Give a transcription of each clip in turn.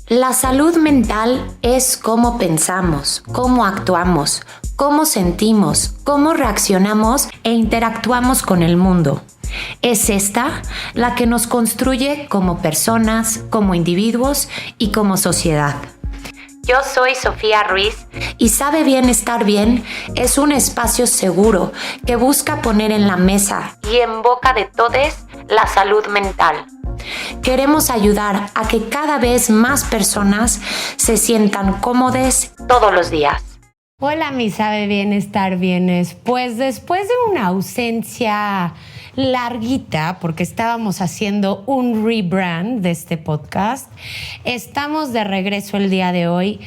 La salud mental es cómo pensamos, cómo actuamos, cómo sentimos, cómo reaccionamos e interactuamos con el mundo. Es esta la que nos construye como personas, como individuos y como sociedad. Yo soy Sofía Ruiz y Sabe Bien Estar Bien es un espacio seguro que busca poner en la mesa y en boca de todos la salud mental. Queremos ayudar a que cada vez más personas se sientan cómodas todos los días. Hola, mi Sabe Bien Estar Bienes. Pues después de una ausencia larguita, porque estábamos haciendo un rebrand de este podcast, estamos de regreso el día de hoy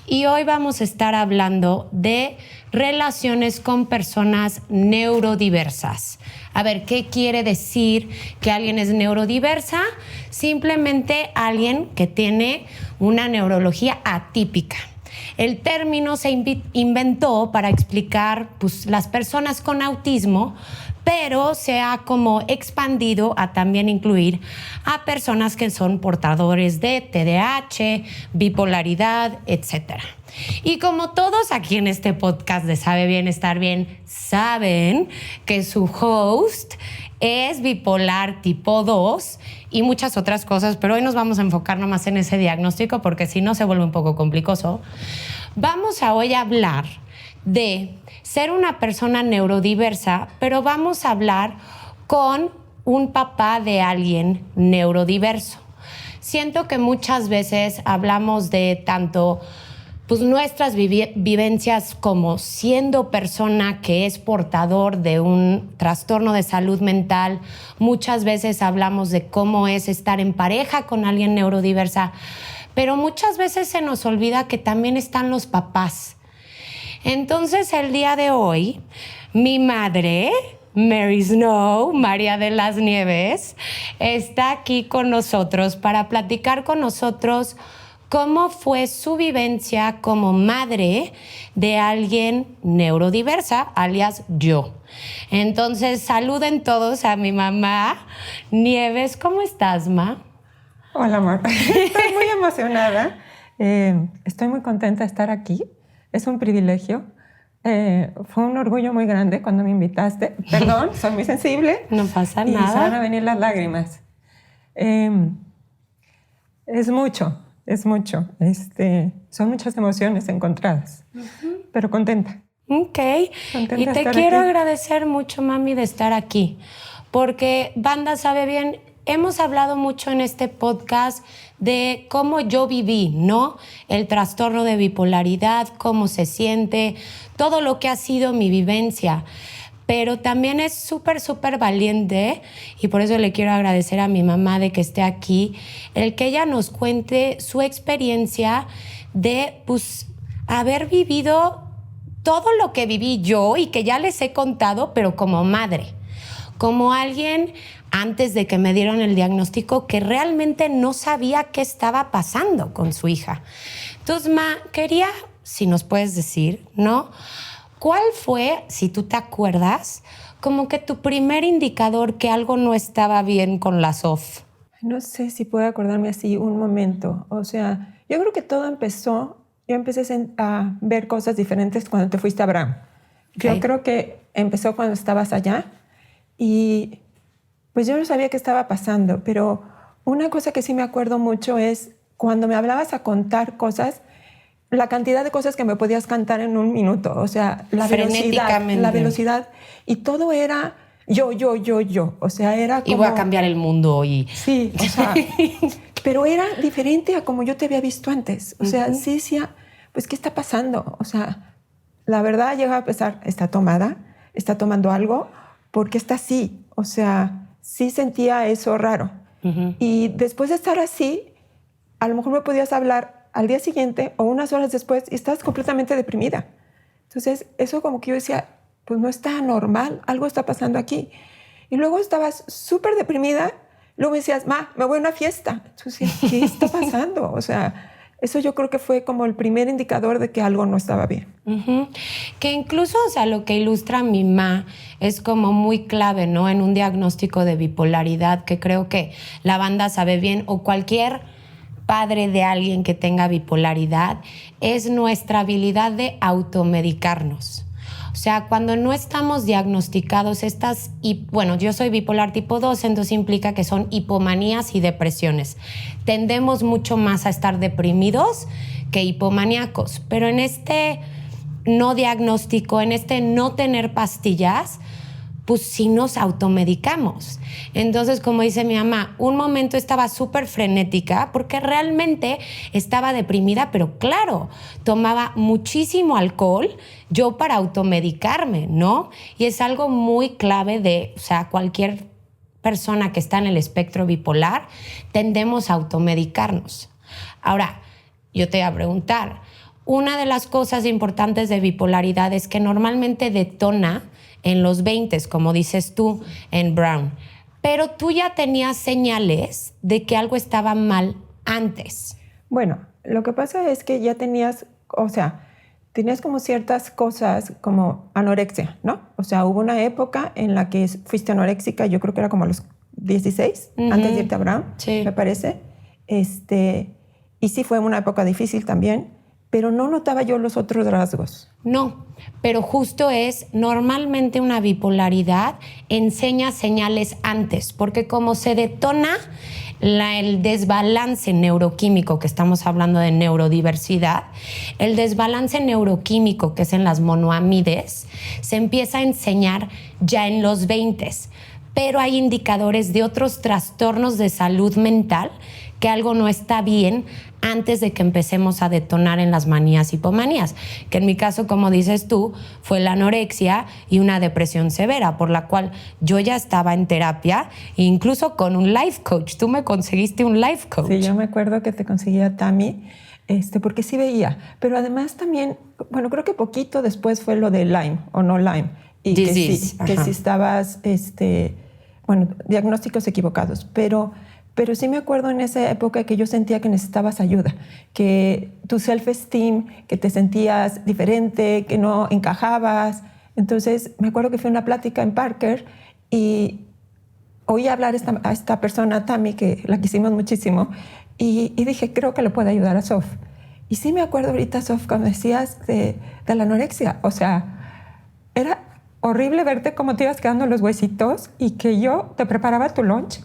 y hoy vamos a estar hablando de relaciones con personas neurodiversas. A ver, ¿qué quiere decir que alguien es neurodiversa? Simplemente alguien que tiene una neurología atípica. El término se inventó para explicar las personas con autismo, pero se ha como expandido a también incluir a personas que son portadores de TDAH, bipolaridad, etc. Y como todos aquí en este podcast de Sabe Bien Estar Bien saben que su host es bipolar tipo 2 y muchas otras cosas, pero hoy nos vamos a enfocar nomás en ese diagnóstico porque si no se vuelve un poco complicoso. Vamos a hoy a hablar de ser una persona neurodiversa, pero vamos a hablar con un papá de alguien neurodiverso. Siento que muchas veces hablamos de tanto nuestras vivencias como siendo persona que es portador de un trastorno de salud mental. Muchas veces hablamos de cómo es estar en pareja con alguien neurodiversa, pero muchas veces se nos olvida que también están los papás. Entonces, el día de hoy, mi madre, Mary Snow, María de las Nieves, está aquí con nosotros para platicar con nosotros cómo fue su vivencia como madre de alguien neurodiversa, alias yo. Entonces, saluden todos a mi mamá. Nieves, ¿cómo estás, ma? Hola, amor. Estoy muy emocionada. Estoy muy contenta de estar aquí. Es un privilegio. Fue un orgullo muy grande cuando me invitaste. Perdón, soy muy sensible. No pasa y nada. se van a venir las lágrimas. Es mucho. Son muchas emociones encontradas, pero contenta. Ok. Contenta Y de te estar quiero aquí. agradecer mucho, mami, de estar aquí, porque Banda Sabe Bien, hemos hablado mucho en este podcast de cómo yo viví, ¿no? El trastorno de bipolaridad, cómo se siente, todo lo que ha sido mi vivencia. Pero también es súper, súper valiente y por eso le quiero agradecer a mi mamá de que esté aquí, el que ella nos cuente su experiencia de haber vivido todo lo que viví yo y que ya les he contado, pero como madre, como alguien antes de que me dieron el diagnóstico que realmente no sabía qué estaba pasando con su hija. Entonces, ma, quería, si nos puedes decir, ¿no? ¿Cuál fue, si tú te acuerdas, como que tu primer indicador que algo no estaba bien con la Sof? No sé si puedo acordarme así un momento. O sea, yo creo que todo empezó, yo empecé a ver cosas diferentes cuando te fuiste a Abraham. Okay. Yo creo que empezó cuando estabas allá y pues yo no sabía qué estaba pasando, pero una cosa que sí me acuerdo mucho es cuando me hablabas a contar cosas, la cantidad de cosas que me podías cantar en un minuto, o sea, la velocidad y todo era yo, o sea, era como... Y voy a cambiar el mundo y... Sí, o sea, pero era diferente a como yo te había visto antes, o sea, sí decía, pues, ¿qué está pasando? O sea, la verdad llegaba a pensar, está tomando algo, porque está así, o sea, sí sentía eso raro. Y después de estar así, a lo mejor me podías hablar al día siguiente o unas horas después y estás completamente deprimida. Entonces, eso como que yo decía, pues no está normal, algo está pasando aquí. Y luego estabas súper deprimida, luego me decías, ma, me voy a una fiesta. Entonces, ¿qué está pasando? O sea, eso yo creo que fue como el primer indicador de que algo no estaba bien. Que incluso, o sea, lo que ilustra a mi ma es como muy clave, ¿no? En un diagnóstico de bipolaridad, que creo que la banda sabe bien, o cualquier padre de alguien que tenga bipolaridad es nuestra habilidad de automedicarnos. O sea, cuando no estamos diagnosticados yo soy bipolar tipo 2, entonces implica que son hipomanías y depresiones. Tendemos mucho más a estar deprimidos que hipomaníacos, pero en este no diagnóstico, en este no tener pastillas, pues sí nos automedicamos. Entonces, como dice mi mamá, un momento estaba súper frenética porque realmente estaba deprimida, pero claro, tomaba muchísimo alcohol yo para automedicarme, ¿no? Y es algo muy clave de, o sea, cualquier persona que está en el espectro bipolar, tendemos a automedicarnos. Ahora, yo te voy a preguntar, una de las cosas importantes de bipolaridad es que normalmente detona en los 20, como dices tú en Brown. Pero tú ya tenías señales de que algo estaba mal antes. Bueno, lo que pasa es que ya tenías como ciertas cosas como anorexia, ¿no? O sea, hubo una época en la que fuiste anoréxica, yo creo que era como a los 16, antes de irte a Brown, sí, me parece. Y sí fue una época difícil también, pero no notaba yo los otros rasgos. No, pero justo normalmente una bipolaridad enseña señales antes, porque como se detona el desbalance neuroquímico, que estamos hablando de neurodiversidad, el desbalance neuroquímico que es en las monoamides, se empieza a enseñar ya en los 20, pero hay indicadores de otros trastornos de salud mental que algo no está bien antes de que empecemos a detonar en las manías y hipomanías, que en mi caso, como dices tú, fue la anorexia y una depresión severa, por la cual yo ya estaba en terapia, incluso con un life coach. Tú me conseguiste un life coach. Sí, yo me acuerdo que te conseguía Tami, porque sí veía, pero además también, bueno, creo que poquito después fue lo de Lyme o no Lyme, y que sí estabas, diagnósticos equivocados, pero sí me acuerdo en esa época que yo sentía que necesitabas ayuda, que tu self-esteem, que te sentías diferente, que no encajabas. Entonces me acuerdo que fue una plática en Parker y oí hablar a esta persona, Tami, que la quisimos muchísimo, y dije, creo que le puede ayudar a Sof. Y sí me acuerdo ahorita, Sof, cuando decías de la anorexia. O sea, era horrible verte cómo te ibas quedando los huesitos y que yo te preparaba tu lunch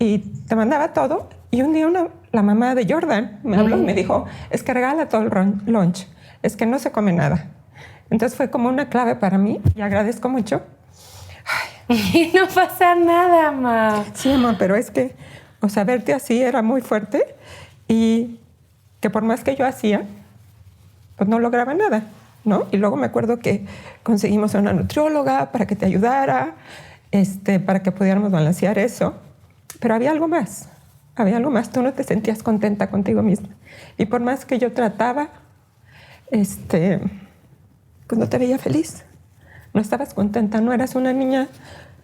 y te mandaba todo. Y un día la mamá de Jordan me habló y me dijo, es que regala todo el lunch, es que no se come nada. Entonces fue como una clave para mí y agradezco mucho. Y no pasa nada, ma. Sí, mamá, pero es que, verte así era muy fuerte y que por más que yo hacía, pues no lograba nada, ¿no? Y luego me acuerdo que conseguimos a una nutrióloga para que te ayudara, para que pudiéramos balancear eso. Pero había algo más, tú no te sentías contenta contigo misma. Y por más que yo trataba, pues no te veía feliz. No estabas contenta, no eras una niña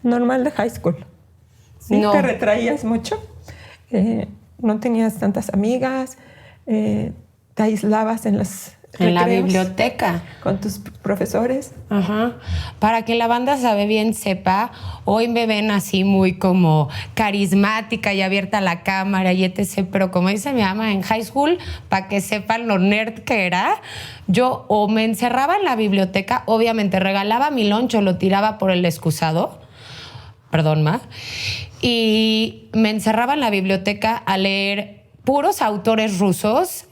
normal de high school. ¿Sí? No. Te retraías mucho, no tenías tantas amigas, te aislabas en la biblioteca con tus profesores. Ajá. Para que la banda Sabe Bien sepa, hoy me ven así muy como carismática y abierta a la cámara y etc. Pero como dice mi mamá, en high school, para que sepan lo nerd que era, yo o me encerraba en la biblioteca, obviamente regalaba mi lunch o lo tiraba por el excusado, perdón, ma, y me encerraba en la biblioteca a leer puros autores rusos,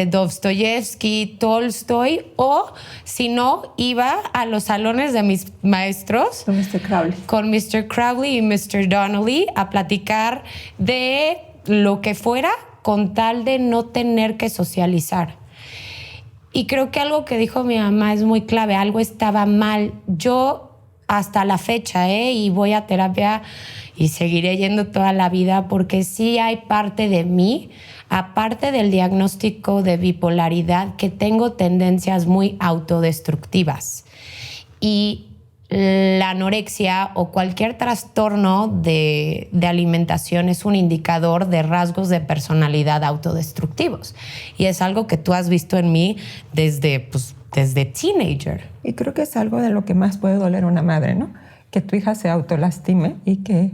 Dostoyevsky, Tolstoy, o si no, iba a los salones de mis maestros con Mr. Crowley y Mr. Donnelly a platicar de lo que fuera con tal de no tener que socializar. Y creo que algo que dijo mi mamá es muy clave, algo estaba mal. Yo hasta la fecha, y voy a terapia y seguiré yendo toda la vida porque sí hay parte de mí, aparte del diagnóstico de bipolaridad, que tengo tendencias muy autodestructivas. Y la anorexia o cualquier trastorno de alimentación es un indicador de rasgos de personalidad autodestructivos. Y es algo que tú has visto en mí desde teenager. Y creo que es algo de lo que más puede doler a una madre, ¿no? Que tu hija se autolastime y que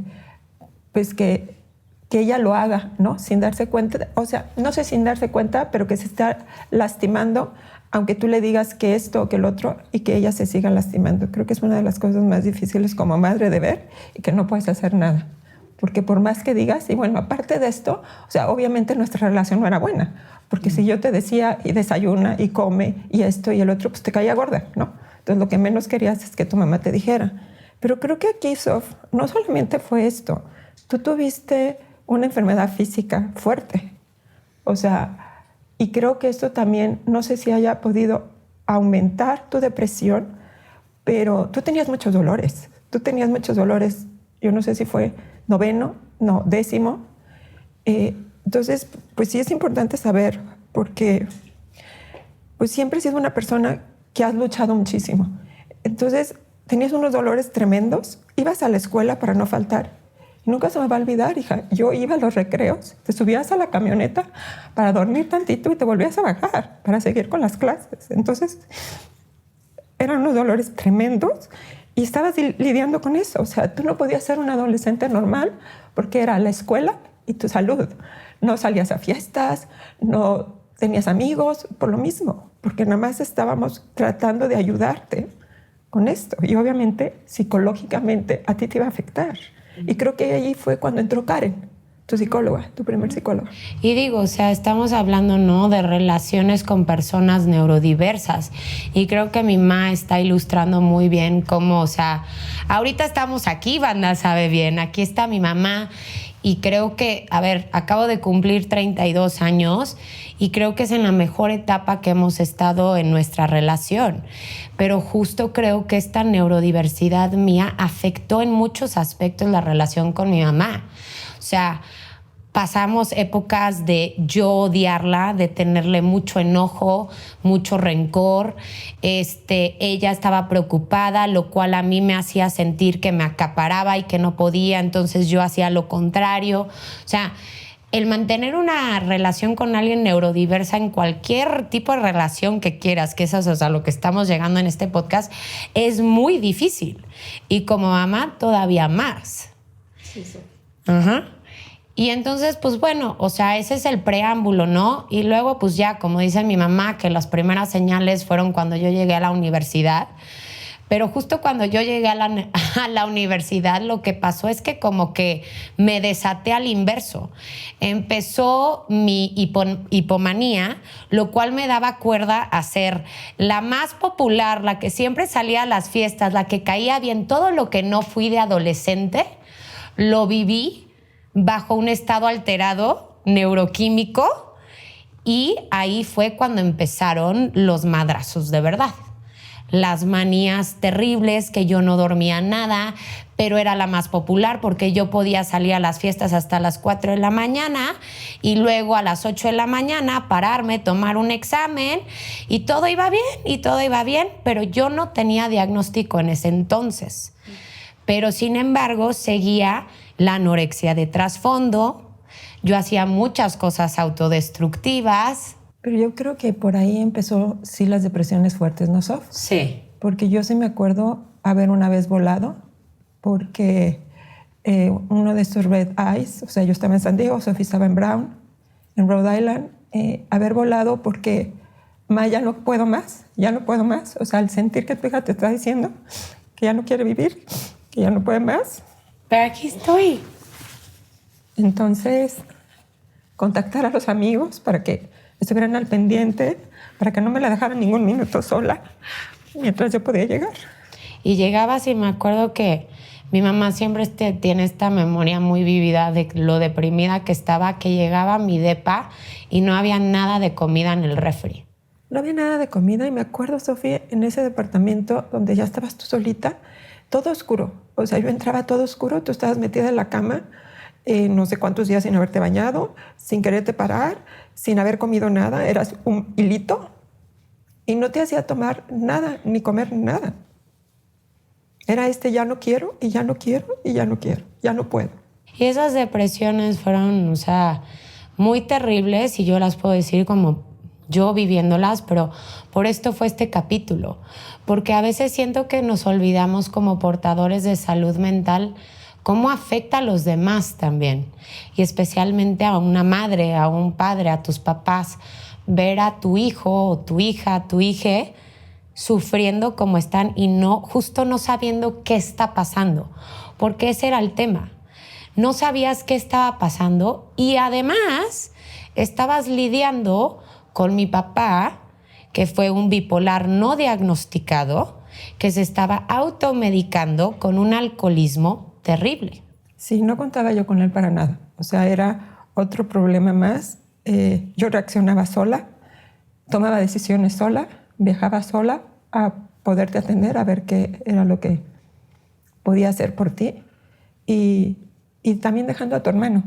que ella lo haga, ¿no? Sin darse cuenta, o sea, no sé sin darse cuenta, pero que se está lastimando, aunque tú le digas que esto o que el otro, y que ella se siga lastimando. Creo que es una de las cosas más difíciles como madre de ver y que no puedes hacer nada. Porque por más que digas, y bueno, aparte de esto, o sea, obviamente nuestra relación no era buena, porque si yo te decía y desayuna y come y esto y el otro, pues te caía gorda, ¿no? Entonces lo que menos querías es que tu mamá te dijera. Pero creo que aquí, Sof, no solamente fue esto. Tú tuviste una enfermedad física fuerte. O sea, y creo que esto también, no sé si haya podido aumentar tu depresión, pero tú tenías muchos dolores. Tú tenías muchos dolores. Yo no sé si fue 9º, no, 10º. Entonces, pues sí es importante saber, porque pues siempre has sido una persona que has luchado muchísimo. Entonces, tenías unos dolores tremendos, ibas a la escuela para no faltar. Y nunca se me va a olvidar, hija. Yo iba a los recreos, te subías a la camioneta para dormir tantito y te volvías a bajar para seguir con las clases. Entonces, eran unos dolores tremendos y estabas lidiando con eso. O sea, tú no podías ser un adolescente normal porque era la escuela y tu salud. No salías a fiestas, no tenías amigos, por lo mismo, porque nada más estábamos tratando de ayudarte con esto. Y obviamente, psicológicamente, a ti te iba a afectar. Y creo que ahí fue cuando entró Karen, tu psicóloga, tu primer psicóloga. Y digo, o sea, estamos hablando, ¿no?, de relaciones con personas neurodiversas. Y creo que mi mamá está ilustrando muy bien cómo, o sea, ahorita estamos aquí, banda sabe bien, aquí está mi mamá. Y creo que, a ver, acabo de cumplir 32 años y creo que es en la mejor etapa que hemos estado en nuestra relación. Pero justo creo que esta neurodiversidad mía afectó en muchos aspectos la relación con mi mamá. O sea, pasamos épocas de yo odiarla, de tenerle mucho enojo, mucho rencor. Ella estaba preocupada, lo cual a mí me hacía sentir que me acaparaba y que no podía, entonces yo hacía lo contrario. O sea, el mantener una relación con alguien neurodiversa en cualquier tipo de relación que quieras, que eso es a lo que estamos llegando en este podcast, es muy difícil. Y como mamá, todavía más. Sí, sí. Ajá. Y entonces, pues bueno, o sea, ese es el preámbulo, ¿no? Y luego, pues ya, como dice mi mamá, que las primeras señales fueron cuando yo llegué a la universidad. Pero justo cuando yo llegué a la universidad, lo que pasó es que como que me desaté al inverso. Empezó mi hipomanía, lo cual me daba cuerda a ser la más popular, la que siempre salía a las fiestas, la que caía bien. Todo lo que no fui de adolescente, lo viví bajo un estado alterado neuroquímico, y ahí fue cuando empezaron los madrazos de verdad. Las manías terribles, que yo no dormía nada, pero era la más popular porque yo podía salir a las fiestas hasta las 4 de la mañana y luego a las 8 de la mañana pararme, tomar un examen y todo iba bien, pero yo no tenía diagnóstico en ese entonces. Pero sin embargo seguía la anorexia de trasfondo, yo hacía muchas cosas autodestructivas. Pero yo creo que por ahí empezó, sí, las depresiones fuertes, ¿no, Sof? Sí. Porque yo sí me acuerdo haber una vez volado, porque uno de estos Red Eyes, o sea, yo estaba en San Diego, Sofi estaba en Brown, en Rhode Island, haber volado porque, ma, ya no puedo más, o sea, al sentir que tu hija te está diciendo que ya no quiere vivir, que ya no puede más. Pero aquí estoy. Entonces, contactar a los amigos para que estuvieran al pendiente, para que no me la dejaran ningún minuto sola mientras yo podía llegar. Y llegabas y me acuerdo que mi mamá siempre tiene esta memoria muy vívida de lo deprimida que estaba, que llegaba a mi depa y no había nada de comida en el refri. No había nada de comida y me acuerdo, Sofía, en ese departamento donde ya estabas tú solita, todo oscuro. O sea, yo entraba todo oscuro, tú estabas metida en la cama, no sé cuántos días sin haberte bañado, sin quererte parar, sin haber comido nada, eras un hilito y no te hacía tomar nada, ni comer nada. Era ya no quiero, y ya no quiero, y ya no quiero, ya no puedo. Y esas depresiones fueron, o sea, muy terribles, y yo las puedo decir como yo viviéndolas, pero por esto fue este capítulo. Porque a veces siento que nos olvidamos como portadores de salud mental cómo afecta a los demás también. Y especialmente a una madre, a un padre, a tus papás, ver a tu hijo o tu hija, tu hija sufriendo como están y justo no sabiendo qué está pasando, porque ese era el tema. No sabías qué estaba pasando y además estabas lidiando con mi papá, que fue un bipolar no diagnosticado, que se estaba automedicando con un alcoholismo terrible. Sí, no contaba yo con él para nada. O sea, era otro problema más. Yo reaccionaba sola, tomaba decisiones sola, viajaba sola a poderte atender, a ver qué era lo que podía hacer por ti. Y también dejando a tu hermano,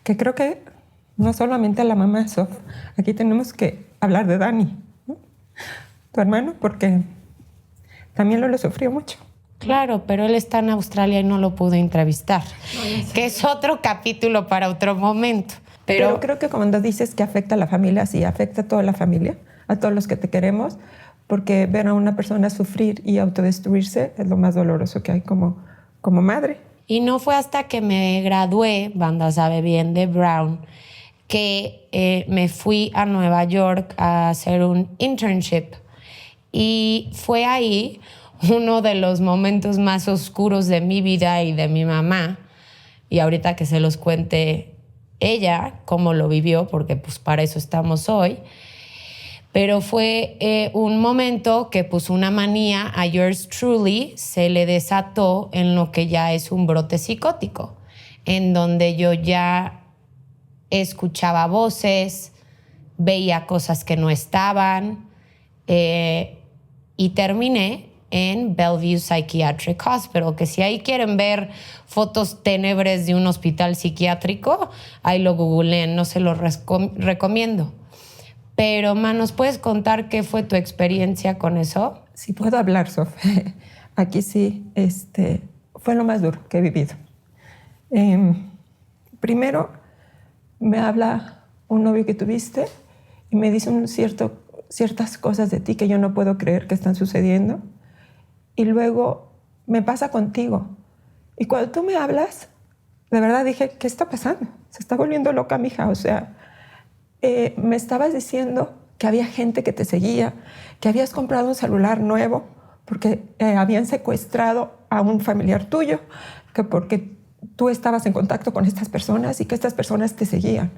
que creo que no solamente a la mamá de Sof, aquí tenemos que hablar de Dani, ¿no? Tu hermano, porque también lo sufrió mucho. Claro, pero él está en Australia y no lo pude entrevistar, que es otro capítulo para otro momento. Pero creo que cuando dices que afecta a la familia, sí, afecta a toda la familia, a todos los que te queremos, porque ver a una persona sufrir y autodestruirse es lo más doloroso que hay como madre. Y no fue hasta que me gradué, banda sabe bien, de Brown, que me fui a Nueva York a hacer un internship. Y fue ahí uno de los momentos más oscuros de mi vida y de mi mamá. Y ahorita que se los cuente ella, cómo lo vivió, porque pues para eso estamos hoy. Pero fue un momento que pues una manía a yours truly se le desató en lo que ya es un brote psicótico, en donde yo ya escuchaba voces, veía cosas que no estaban y terminé en Bellevue Psychiatric Hospital, que si ahí quieren ver fotos tenebres de un hospital psiquiátrico, ahí lo googleen, no se lo recomiendo. Pero, ¿nos puedes contar qué fue tu experiencia con eso? Sí, puedo hablar, Sof. Aquí sí, fue lo más duro que he vivido. Primero, me habla un novio que tuviste y me dice ciertas cosas de ti que yo no puedo creer que están sucediendo. Y luego me pasa contigo. Y cuando tú me hablas, de verdad dije, ¿qué está pasando? Se está volviendo loca mi hija, o sea... me estabas diciendo que había gente que te seguía, que habías comprado un celular nuevo porque habían secuestrado a un familiar tuyo, que porque tú estabas en contacto con estas personas y que estas personas te seguían.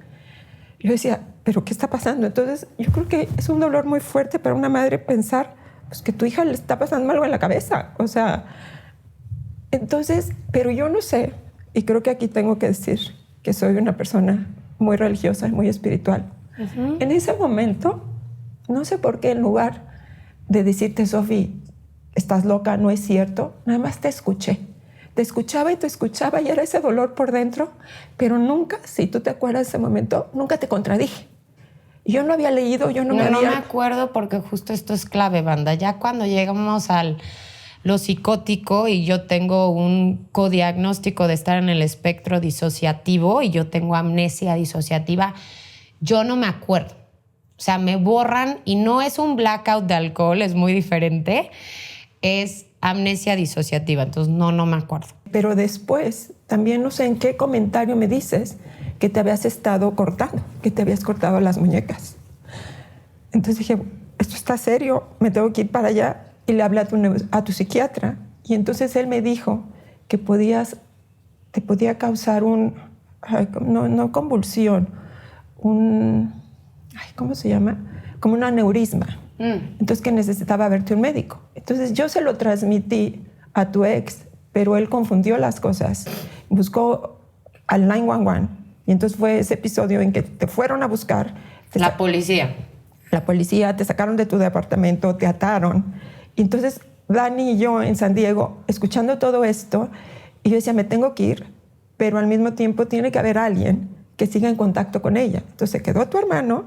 Yo decía, ¿pero qué está pasando? Entonces, yo creo que es un dolor muy fuerte para una madre pensar pues, que tu hija le está pasando algo en la cabeza. O sea, entonces, pero yo no sé, y creo que aquí tengo que decir que soy una persona muy religiosa y muy espiritual. Uh-huh. En ese momento, no sé por qué, en lugar de decirte, Sofi, estás loca, no es cierto, nada más te escuché. Te escuchaba y era ese dolor por dentro, pero nunca, si tú te acuerdas de ese momento, nunca te contradije. Yo no había leído, No me acuerdo porque justo esto es clave, banda. Ya cuando llegamos lo psicótico y yo tengo un codiagnóstico de estar en el espectro disociativo y yo tengo amnesia disociativa, yo no me acuerdo. O sea, me borran y no es un blackout de alcohol, es muy diferente. Es amnesia disociativa, entonces no me acuerdo. Pero después, también no sé en qué comentario me dices que te habías estado cortando, que te habías cortado las muñecas. Entonces dije, esto está serio, me tengo que ir para allá. Y le hablé a tu psiquiatra y entonces él me dijo que te podía causar no convulsión, ¿cómo se llama? Como un aneurisma. Entonces que necesitaba verte un médico. Entonces yo se lo transmití a tu ex, pero él confundió las cosas, buscó al 911 y entonces fue ese episodio en que te fueron a buscar. La policía. La policía, te sacaron de tu departamento, te ataron. Y entonces Dani y yo en San Diego, escuchando todo esto, y yo decía, me tengo que ir, pero al mismo tiempo tiene que haber alguien que siga en contacto con ella. Entonces se quedó tu hermano,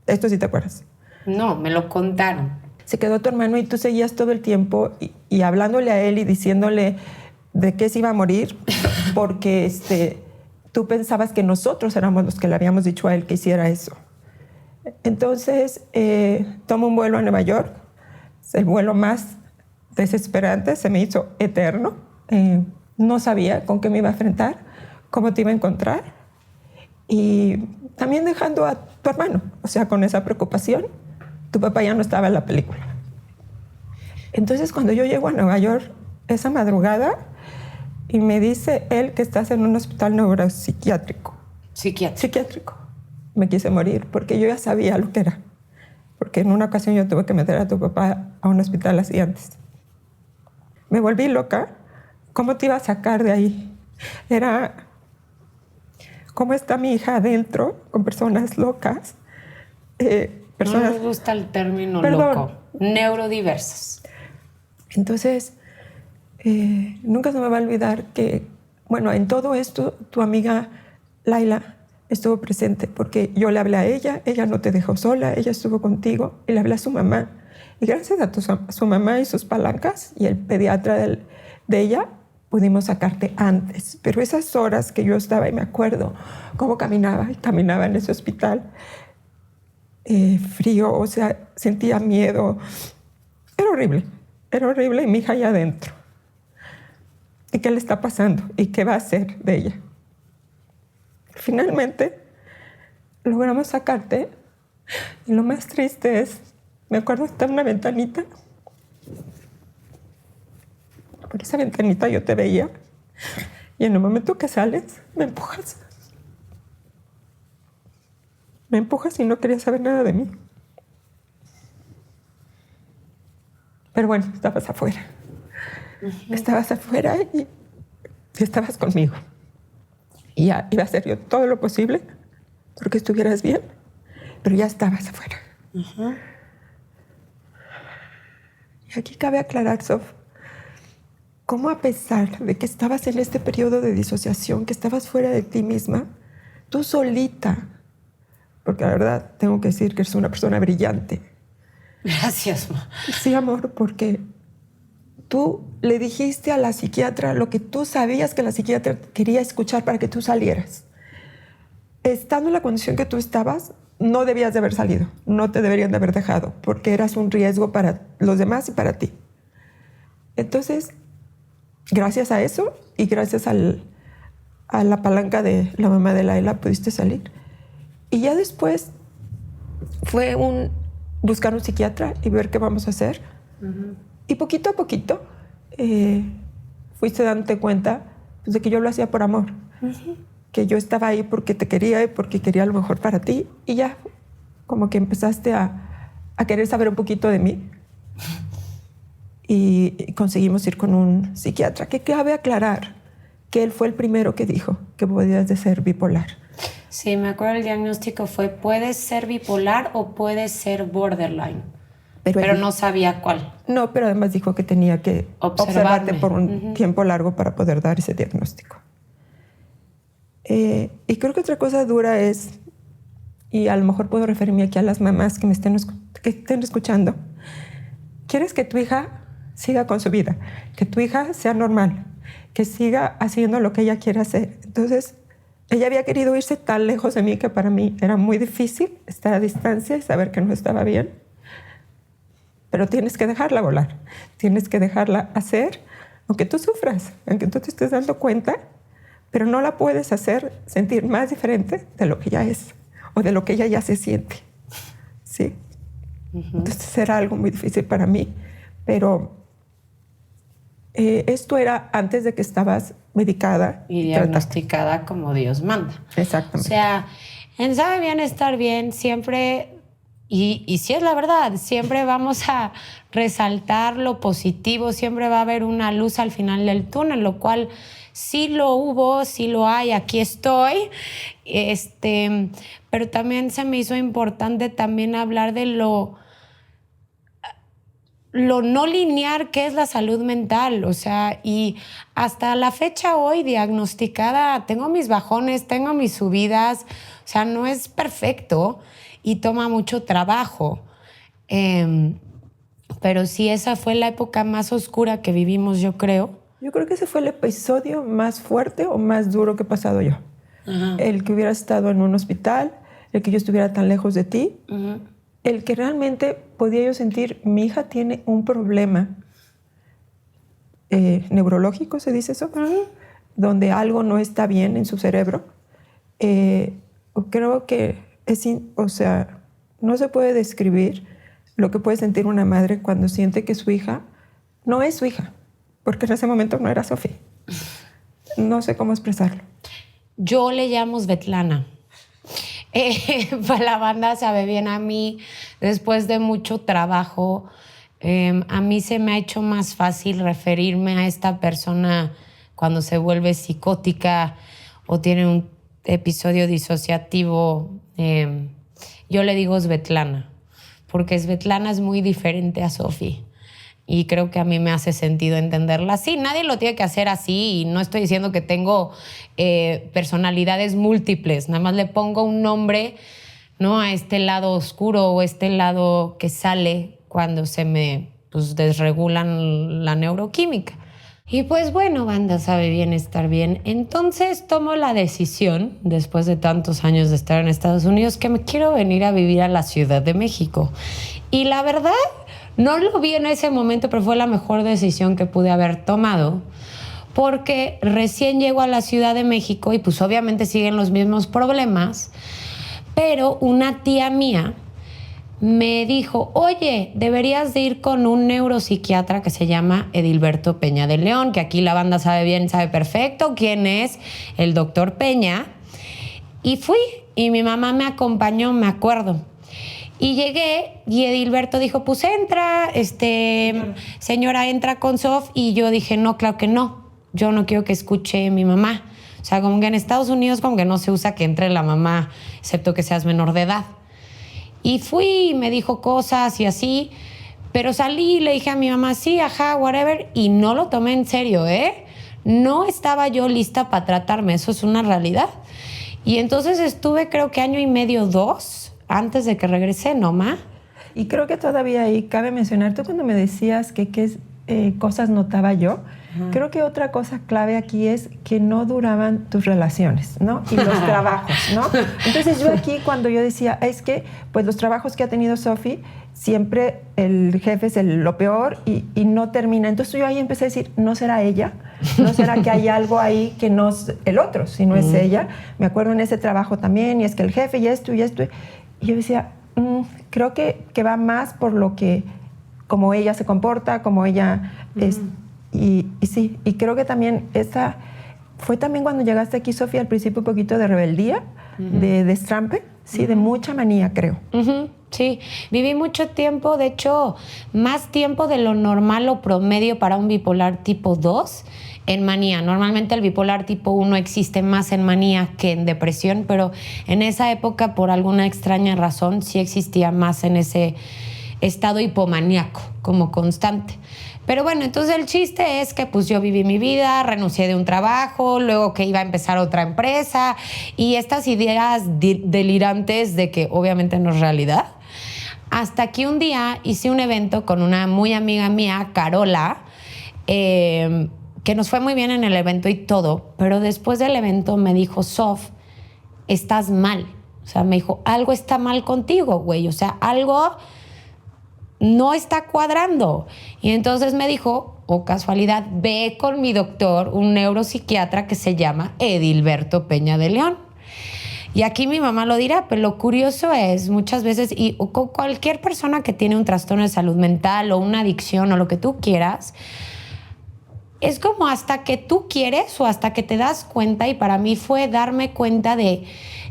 esto sí te acuerdas. No, me lo contaron. Se quedó tu hermano y tú seguías todo el tiempo y hablándole a él y diciéndole de qué se iba a morir, porque tú pensabas que nosotros éramos los que le habíamos dicho a él que hiciera eso. Entonces tomo un vuelo a Nueva York, el vuelo más desesperante, se me hizo eterno. no sabía con qué me iba a enfrentar, cómo te iba a encontrar. Y también dejando a tu hermano, o sea, con esa preocupación. Tu papá ya no estaba en la película. Entonces, cuando yo llego a Nueva York esa madrugada, y me dice él que estás en un hospital neuropsiquiátrico. Psiquiátrico. Me quise morir porque yo ya sabía lo que era. Porque en una ocasión yo tuve que meter a tu papá a un hospital así antes. Me volví loca. ¿Cómo te iba a sacar de ahí? Era... ¿Cómo está mi hija adentro con personas locas? No me gusta el término loco. Neurodiversas. Entonces, nunca se me va a olvidar que, bueno, en todo esto, tu amiga Laila estuvo presente porque yo le hablé a ella no te dejó sola, ella estuvo contigo y le hablé a su mamá. Y gracias a su mamá y sus palancas y el pediatra de ella, pudimos sacarte antes. Pero esas horas que yo estaba, y me acuerdo cómo caminaba en ese hospital, frío, o sea, sentía miedo. Era horrible y mi hija allá adentro. ¿Y qué le está pasando? ¿Y qué va a hacer de ella? Finalmente, logramos sacarte. Y lo más triste es, me acuerdo estar en una ventanita. Por esa ventanita yo te veía. Y en el momento que sales, me empujas. Me empujas y no querías saber nada de mí. Pero bueno, estabas afuera. Estabas afuera y estabas conmigo. Y ya iba a hacer yo todo lo posible porque estuvieras bien, pero ya estabas afuera. Y aquí cabe aclarar, Sof, cómo a pesar de que estabas en este periodo de disociación, que estabas fuera de ti misma, tú solita, porque la verdad tengo que decir que eres una persona brillante. Gracias, ma. Sí, amor, porque tú le dijiste a la psiquiatra lo que tú sabías que la psiquiatra quería escuchar para que tú salieras. Estando en la condición que tú estabas, no debías de haber salido, no te deberían de haber dejado, porque eras un riesgo para los demás y para ti. Entonces, gracias a eso y gracias a la palanca de la mamá de Laila pudiste salir. Y ya después fue buscar un psiquiatra y ver qué vamos a hacer. Y poquito a poquito fuiste dándote cuenta pues, de que yo lo hacía por amor. Que yo estaba ahí porque te quería y porque quería lo mejor para ti. Y ya como que empezaste a querer saber un poquito de mí. Y conseguimos ir con un psiquiatra. Que cabe aclarar que él fue el primero que dijo que podías de ser bipolar. Sí, me acuerdo el diagnóstico fue puedes ser bipolar o puedes ser borderline. Pero no sabía cuál. No, pero además dijo que tenía que observarte por un tiempo largo para poder dar ese diagnóstico. Y creo que otra cosa dura es, y a lo mejor puedo referirme aquí a las mamás que estén escuchando, quieres que tu hija siga con su vida, que tu hija sea normal, que siga haciendo lo que ella quiere hacer. Entonces, ella había querido irse tan lejos de mí que para mí era muy difícil estar a distancia y saber que no estaba bien. Pero tienes que dejarla volar, tienes que dejarla hacer, aunque tú sufras, aunque tú te estés dando cuenta, pero no la puedes hacer sentir más diferente de lo que ella es o de lo que ella ya se siente. ¿Sí? Entonces era algo muy difícil para mí, pero esto era antes de que estabas medicada y diagnosticada como Dios manda. Exactamente. O sea, en Sabe Bien Estar Bien siempre, y si es la verdad, siempre vamos a resaltar lo positivo, siempre va a haber una luz al final del túnel, lo cual sí lo hubo, sí lo hay, aquí estoy. Pero también se me hizo importante también hablar de lo no lineal que es la salud mental, o sea, y hasta la fecha hoy diagnosticada, tengo mis bajones, tengo mis subidas, o sea, no es perfecto y toma mucho trabajo. Pero sí, esa fue la época más oscura que vivimos, yo creo. Yo creo que ese fue el episodio más fuerte o más duro que he pasado yo. El que hubiera estado en un hospital, el que yo estuviera tan lejos de ti, el que realmente podía yo sentir, mi hija tiene un problema neurológico, ¿se dice eso? Donde algo no está bien en su cerebro. Creo que no se puede describir lo que puede sentir una madre cuando siente que su hija no es su hija, porque en ese momento no era Sofi. No sé cómo expresarlo. Yo le llamo Svetlana. Para la banda sabe bien, a mí, después de mucho trabajo, a mí se me ha hecho más fácil referirme a esta persona cuando se vuelve psicótica o tiene un episodio disociativo. Yo le digo Svetlana, porque Svetlana es muy diferente a Sofi. Y creo que a mí me hace sentido entenderla así. Nadie lo tiene que hacer así y no estoy diciendo que tengo personalidades múltiples. Nada más le pongo un nombre, ¿no?, a este lado oscuro o este lado que sale cuando se me desregulan la neuroquímica. Y pues bueno, banda sabe bien estar bien. Entonces tomo la decisión, después de tantos años de estar en Estados Unidos, que me quiero venir a vivir a la Ciudad de México. Y la verdad, no lo vi en ese momento, pero fue la mejor decisión que pude haber tomado, porque recién llego a la Ciudad de México y pues obviamente siguen los mismos problemas, pero una tía mía me dijo, oye, deberías de ir con un neuropsiquiatra que se llama Edilberto Peña de León, que aquí la banda sabe bien, sabe perfecto quién es el doctor Peña. Y fui, y mi mamá me acompañó, me acuerdo. Y llegué y Edilberto dijo, pues entra, señora, entra con Sof. Y yo dije, no, claro que no. Yo no quiero que escuche mi mamá. O sea, como que en Estados Unidos como que no se usa que entre la mamá, excepto que seas menor de edad. Y fui y me dijo cosas y así, pero salí y le dije a mi mamá, sí, ajá, whatever, y no lo tomé en serio, ¿eh? No estaba yo lista para tratarme, eso es una realidad. Y entonces estuve, creo que 1.5 años, 2, antes de que regresé, ¿no, ma? Y creo que todavía ahí cabe mencionar, tú cuando me decías que qué cosas notaba yo, creo que otra cosa clave aquí es que no duraban tus relaciones, ¿no? Y los trabajos, ¿no? Entonces yo aquí cuando yo decía, es que pues los trabajos que ha tenido Sofi, siempre el jefe es lo peor y no termina. Entonces yo ahí empecé a decir, ¿no será ella? ¿No será que hay algo ahí que no es el otro, si no es ella? Me acuerdo en ese trabajo también, y es que el jefe y esto y esto. Y yo decía, creo que va más por lo que, como ella se comporta, como ella es. Y sí, y creo que también esa fue también cuando llegaste aquí, Sofía, al principio un poquito de rebeldía, de destrampe, sí, de mucha manía, creo. Sí, viví mucho tiempo, de hecho, más tiempo de lo normal o promedio para un bipolar tipo 2 en manía. Normalmente el bipolar tipo 1 existe más en manía que en depresión, pero en esa época, por alguna extraña razón, sí existía más en ese estado hipomaníaco, como constante. Pero bueno, entonces el chiste es que pues yo viví mi vida, renuncié de un trabajo, luego que iba a empezar otra empresa y estas ideas delirantes de que obviamente no es realidad. Hasta que un día hice un evento con una muy amiga mía, Carola, que nos fue muy bien en el evento y todo, pero después del evento me dijo, Sof, estás mal. O sea, me dijo, algo está mal contigo, güey. O sea, algo no está cuadrando. Y entonces me dijo, casualidad, ve con mi doctor, un neuropsiquiatra que se llama Edilberto Peña de León. Y aquí mi mamá lo dirá, pero lo curioso es muchas veces, y con cualquier persona que tiene un trastorno de salud mental o una adicción o lo que tú quieras, es como hasta que tú quieres o hasta que te das cuenta, y para mí fue darme cuenta de,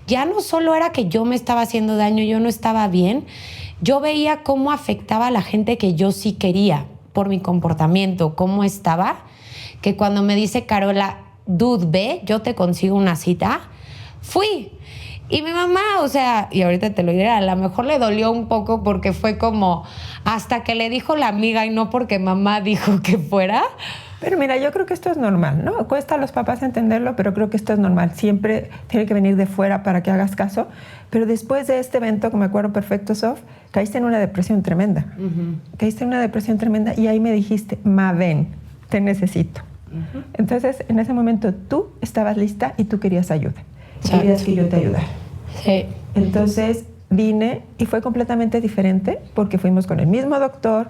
ya no solo era que yo me estaba haciendo daño, yo no estaba bien, yo veía cómo afectaba a la gente que yo sí quería por mi comportamiento, cómo estaba, que cuando me dice Carola, dude, ve, yo te consigo una cita, fui. Y mi mamá, o sea, y ahorita te lo diré, a lo mejor le dolió un poco porque fue como hasta que le dijo la amiga y no porque mamá dijo que fuera. Pero mira, yo creo que esto es normal, ¿no? Cuesta a los papás entenderlo, pero creo que esto es normal. Siempre tiene que venir de fuera para que hagas caso. Pero después de este evento, que me acuerdo perfecto, Sof, caíste en una depresión tremenda. Caíste en una depresión tremenda y ahí me dijiste, ma, ven, te necesito. Entonces, en ese momento tú estabas lista y tú querías ayuda. Querías que yo te ayudara. Sí. Entonces vine y fue completamente diferente porque fuimos con el mismo doctor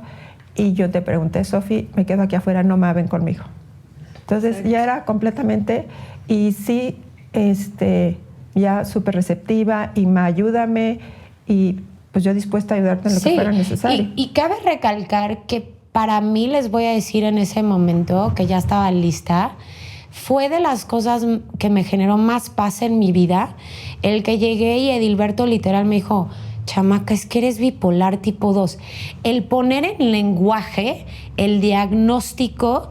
y yo te pregunté, Sofi, me quedo aquí afuera, no me ven conmigo. Entonces ya era completamente, y sí, ya súper receptiva, y ayúdame, y pues yo dispuesta a ayudarte en lo que fuera necesario. Y cabe recalcar que para mí, les voy a decir en ese momento, que ya estaba lista, fue de las cosas que me generó más paz en mi vida, el que llegué y Edilberto literal me dijo, chamaca, es que eres bipolar tipo 2. El poner en lenguaje el diagnóstico,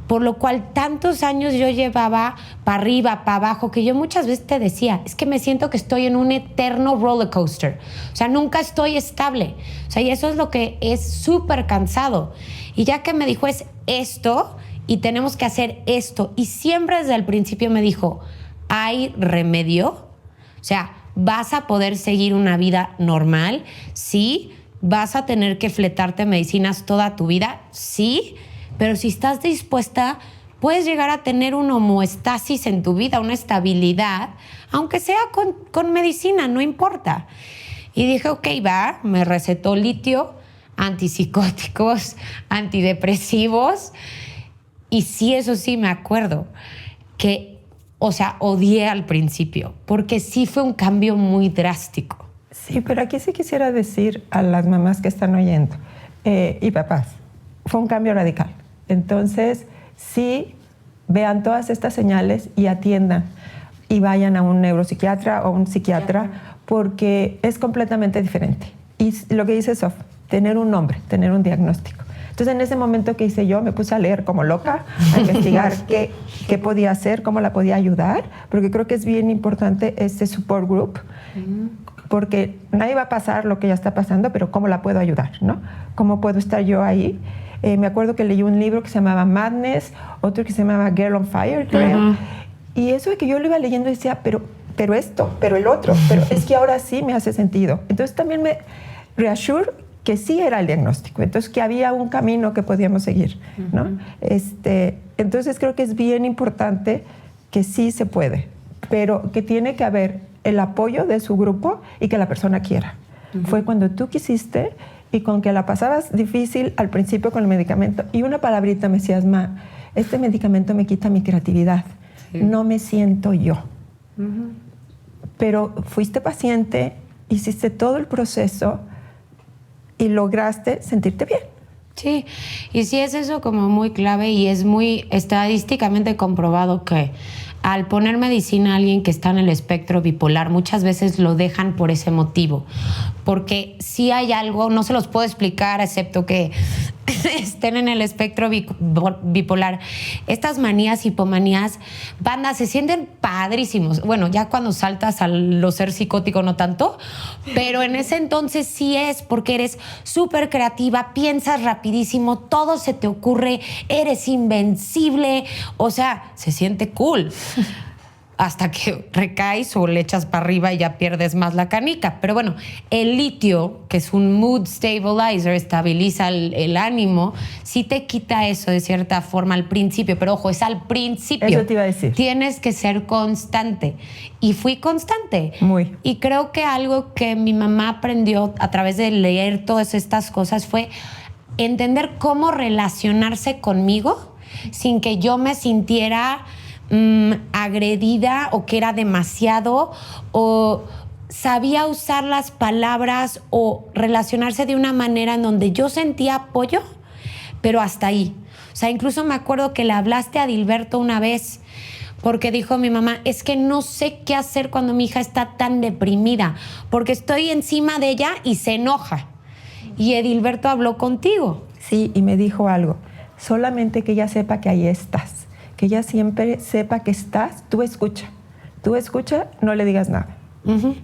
por lo cual tantos años yo llevaba para arriba, para abajo, que yo muchas veces te decía, es que me siento que estoy en un eterno roller coaster. O sea, nunca estoy estable. O sea, y eso es lo que es súper cansado. Y ya que me dijo, es esto, y tenemos que hacer esto. Y siempre desde el principio me dijo, ¿hay remedio? O sea, ¿vas a poder seguir una vida normal? Sí. ¿Vas a tener que fletarte medicinas toda tu vida? Sí. Pero si estás dispuesta, puedes llegar a tener una homeostasis en tu vida, una estabilidad, aunque sea con medicina, no importa. Y dije, ok, va, me recetó litio, antipsicóticos, antidepresivos. Y sí, eso sí me acuerdo, que, o sea, odié al principio, porque sí fue un cambio muy drástico. Sí, pero aquí sí quisiera decir a las mamás que están oyendo y papás, fue un cambio radical. Entonces, sí, vean todas estas señales y atiendan y vayan a un neuropsiquiatra o un psiquiatra porque es completamente diferente. Y lo que dice Sof, tener un nombre, tener un diagnóstico. Entonces, en ese momento que hice yo, me puse a leer como loca, a investigar qué podía hacer, cómo la podía ayudar, porque creo que es bien importante este support group, porque nadie va a pasar lo que ya está pasando, pero cómo la puedo ayudar, ¿no? ¿Cómo puedo estar yo ahí? Me acuerdo que leí un libro que se llamaba Madness, otro que se llamaba Girl on Fire, creo. Y eso de que yo lo iba leyendo y decía, pero esto, pero el otro, pero es que ahora sí me hace sentido. Entonces también me reassure que sí era el diagnóstico, entonces que había un camino que podíamos seguir, ¿no? Entonces creo que es bien importante que sí se puede, pero que tiene que haber el apoyo de su grupo y que la persona quiera. Fue cuando tú quisiste y con que la pasabas difícil al principio con el medicamento y una palabrita me decías, ma, este medicamento me quita mi creatividad, no me siento yo. Pero fuiste paciente, hiciste todo el proceso y lograste sentirte bien. Sí, y sí es eso como muy clave y es muy estadísticamente comprobado que al poner medicina a alguien que está en el espectro bipolar, muchas veces lo dejan por ese motivo. Porque si hay algo, no se los puedo explicar, excepto que estén en el espectro bipolar. Estas manías, hipomanías, banda, se sienten padrísimos. Bueno, ya cuando saltas a lo ser psicótico no tanto, pero en ese entonces sí es, porque eres súper creativa, piensas rapidísimo, todo se te ocurre, eres invencible, o sea, se siente cool. Hasta que recaes o le echas para arriba y ya pierdes más la canica. Pero bueno, el litio, que es un mood stabilizer, estabiliza el ánimo, sí te quita eso de cierta forma al principio. Pero ojo, es al principio. Eso te iba a decir. Tienes que ser constante. Y fui constante. Muy. Y creo que algo que mi mamá aprendió a través de leer todas estas cosas fue entender cómo relacionarse conmigo sin que yo me sintiera agredida o que era demasiado, o sabía usar las palabras o relacionarse de una manera en donde yo sentía apoyo, pero hasta ahí. O sea, incluso me acuerdo que le hablaste a Edilberto una vez porque dijo mi mamá, es que no sé qué hacer cuando mi hija está tan deprimida, porque estoy encima de ella y se enoja. Y Edilberto habló contigo. Sí, y me dijo algo, solamente que ella sepa que ahí estás. Que ella siempre sepa que estás, tú escucha, no le digas nada.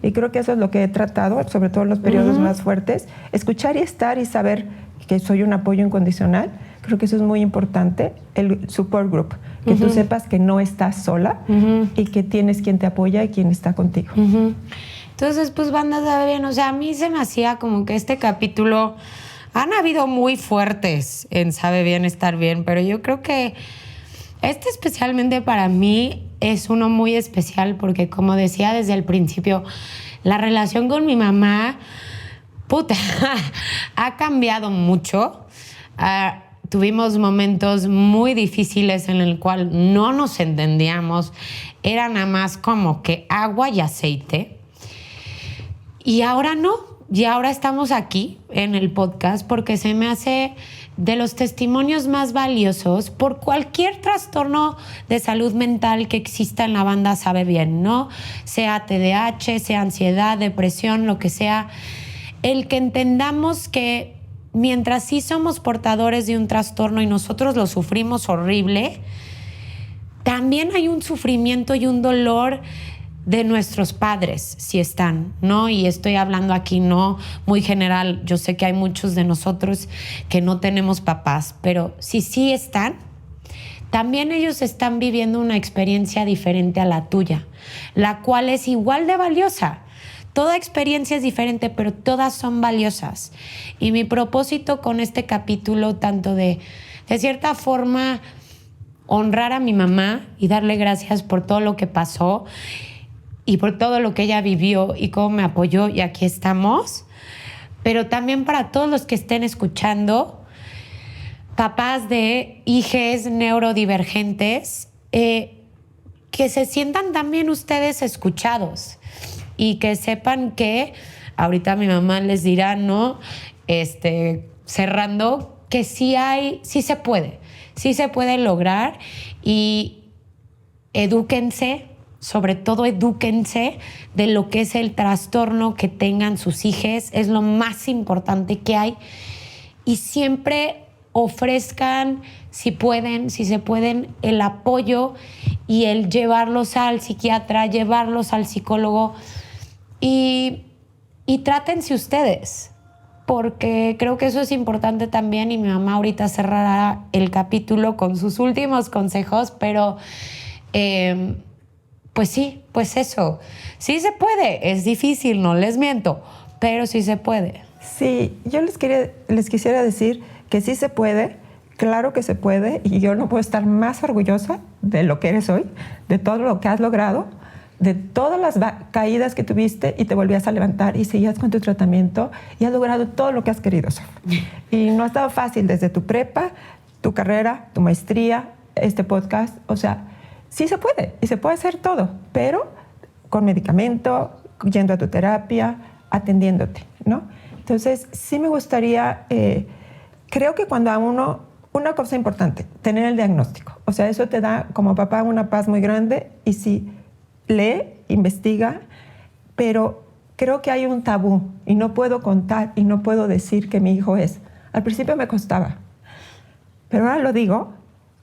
Y creo que eso es lo que he tratado, sobre todo en los periodos más fuertes, escuchar y estar y saber que soy un apoyo incondicional. Creo que eso es muy importante, el support group, que tú sepas que no estás sola y que tienes quien te apoya y quien está contigo. Entonces, pues banda, sabe bien, o sea, a mí se me hacía como que este capítulo, han habido muy fuertes en Sabe Bien Estar Bien, pero yo creo que este especialmente para mí es uno muy especial porque, como decía desde el principio, la relación con mi mamá, puta, ha cambiado mucho. Tuvimos momentos muy difíciles en el cual no nos entendíamos. Era nada más como que agua y aceite. Y ahora no. Y ahora estamos aquí en el podcast porque se me hace de los testimonios más valiosos por cualquier trastorno de salud mental que exista en la banda Sabe Bien, ¿no? Sea TDAH, sea ansiedad, depresión, lo que sea. El que entendamos que mientras sí somos portadores de un trastorno y nosotros lo sufrimos horrible, también hay un sufrimiento y un dolor de nuestros padres, si están, ¿no? Y estoy hablando aquí no muy general. Yo sé que hay muchos de nosotros que no tenemos papás, pero si sí están, también ellos están viviendo una experiencia diferente a la tuya, la cual es igual de valiosa. Toda experiencia es diferente, pero todas son valiosas. Y mi propósito con este capítulo, tanto de cierta forma, honrar a mi mamá y darle gracias por todo lo que pasó y por todo lo que ella vivió y cómo me apoyó, y aquí estamos. Pero también para todos los que estén escuchando, papás de hijes neurodivergentes, que se sientan también ustedes escuchados y que sepan que ahorita mi mamá les dirá, ¿no? Cerrando, que sí se puede lograr, y edúquense. Sobre todo edúquense de lo que es el trastorno que tengan sus hijos, es lo más importante que hay, y siempre ofrezcan, si se pueden, el apoyo y el llevarlos al psiquiatra, llevarlos al psicólogo, y trátense ustedes, porque creo que eso es importante también, y mi mamá ahorita cerrará el capítulo con sus últimos consejos, pero pues sí, pues eso. Sí se puede, es difícil, no les miento, pero sí se puede. Sí, yo les quisiera decir que sí se puede, claro que se puede, y yo no puedo estar más orgullosa de lo que eres hoy, de todo lo que has logrado, de todas las caídas que tuviste y te volvías a levantar y seguías con tu tratamiento y has logrado todo lo que has querido, Sof. Y no ha estado fácil desde tu prepa, tu carrera, tu maestría, este podcast, o sea, sí se puede, y se puede hacer todo, pero con medicamento, yendo a tu terapia, atendiéndote, ¿no? Entonces, sí me gustaría, creo que cuando a uno, una cosa importante, tener el diagnóstico. O sea, eso te da como papá una paz muy grande, y sí, lee, investiga, pero creo que hay un tabú, y no puedo contar y no puedo decir que mi hijo es. Al principio me costaba, pero ahora lo digo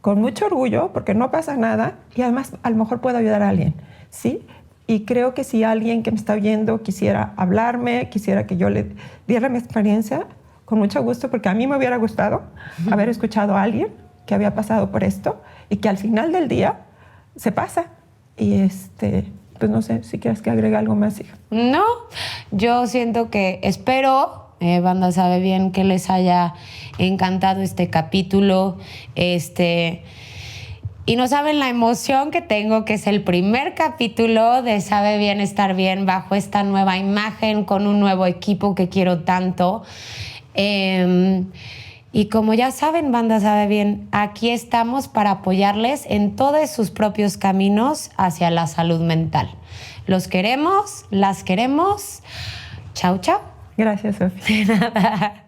con mucho orgullo, porque no pasa nada, y además a lo mejor puedo ayudar a alguien, ¿sí? Y creo que si alguien que me está oyendo quisiera hablarme, quisiera que yo le diera mi experiencia, con mucho gusto, porque a mí me hubiera gustado haber escuchado a alguien que había pasado por esto y que al final del día se pasa. Y pues no sé si quieres que agregue algo más, hija. No, yo siento que espero, banda Sabe Bien, que les haya encantado este capítulo, y no saben la emoción que tengo, que es el primer capítulo de Sabe Bien Estar Bien bajo esta nueva imagen, con un nuevo equipo que quiero tanto. Y como ya saben, banda Sabe Bien, aquí estamos para apoyarles en todos sus propios caminos hacia la salud mental. Los queremos, las queremos. Chau, chau. Gracias, Sofía. De nada.